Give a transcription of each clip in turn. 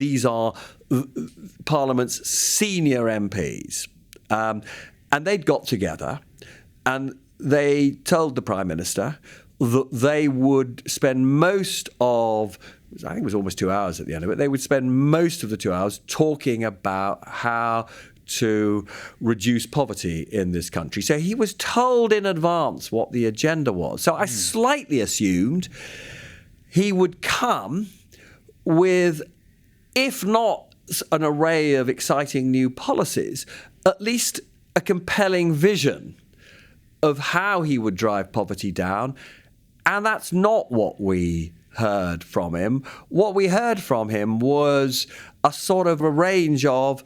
These are Parliament's senior MPs. And they'd got together and they told the Prime Minister that they would spend most of, I think it was almost 2 hours at the end of it, they would spend most of the 2 hours talking about how to reduce poverty in this country. So he was told in advance what the agenda was. So I slightly assumed he would come with, if not an array of exciting new policies, at least a compelling vision of how he would drive poverty down. And that's not what we heard from him. What we heard from him was a sort of a range of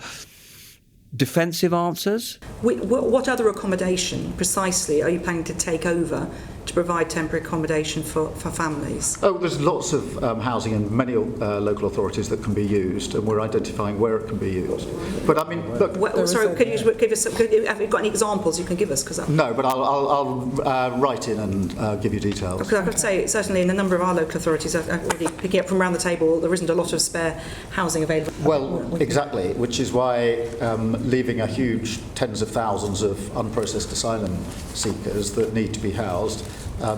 defensive answers. What other accommodation precisely are you planning to take over to provide temporary accommodation for families? Oh, there's lots of housing in many local authorities that can be used, and we're identifying where it can be used. But I mean, look. Could you give us? Have you got any examples you can give us? No, but I'll write in and give you details. Because I could say certainly in a number of our local authorities, already picking up from around the table, there isn't a lot of spare housing available. Well, exactly, which is why leaving a huge tens of thousands of unprocessed asylum seekers that need to be housed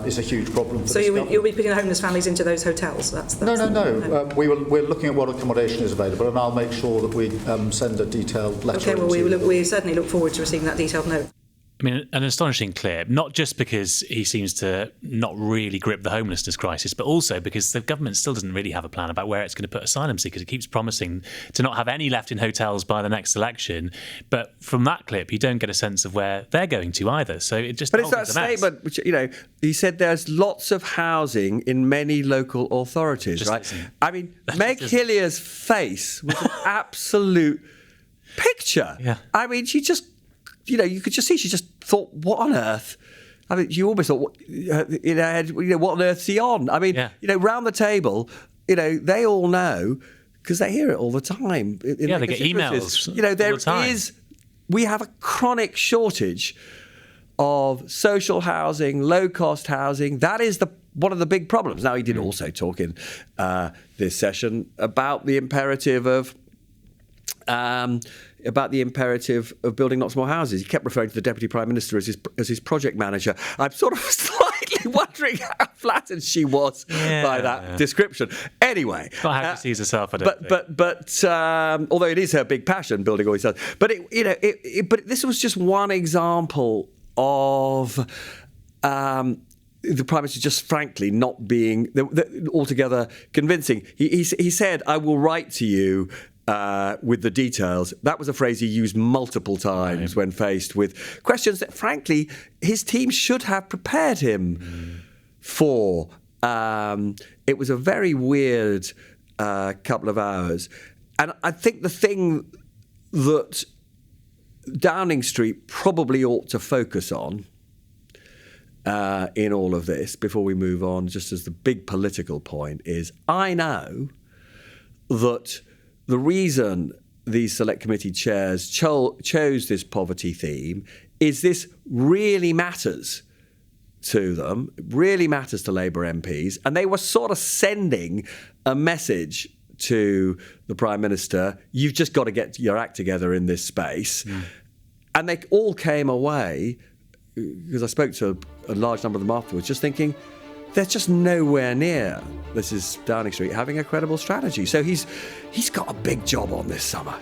is a huge problem for so you'll be putting homeless families into those hotels? No. We're looking at what accommodation is available, and I'll make sure that we send a detailed letter. Okay, well, we certainly look forward to receiving that detailed note. I mean, an astonishing clip, not just because he seems to not really grip the homelessness crisis, but also because the government still doesn't really have a plan about where it's going to put asylum seekers. It keeps promising to not have any left in hotels by the next election. But from that clip, you don't get a sense of where they're going to either. So it just... But it's that statement, which, he said there's lots of housing in many local authorities, just right? Listen. I mean, Meg Hillier's face was an absolute picture. Yeah. I mean, she just... you could just see she just thought, what on earth? I mean, you almost thought, in her head, what on earth's he on? I mean, round the table, they all know, because they hear it all the time. They get emails. We have a chronic shortage of social housing, low-cost housing. That is one of the big problems. Now, he did also talk in this session about the imperative of building lots more houses. He kept referring to the Deputy Prime Minister as his project manager. I'm sort of slightly wondering how flattered she was by that description. Anyway. Not how she sees herself, I don't think. But although it is her big passion, building all these houses. But, but this was just one example of... the Prime Minister just frankly not being altogether convincing. He said, I will write to you with the details. That was a phrase he used multiple times when faced with questions that, frankly, his team should have prepared him for. It was a very weird couple of hours. And I think the thing that Downing Street probably ought to focus on in all of this, before we move on, just as the big political point, is I know that the reason these select committee chairs chose this poverty theme is this really matters to them, really matters to Labour MPs, and they were sort of sending a message to the Prime Minister, you've just got to get your act together in this space. And they all came away, because I spoke to a large number of them afterwards, just thinking, they're just nowhere near, this is Downing Street, having a credible strategy. So he's got a big job on this summer.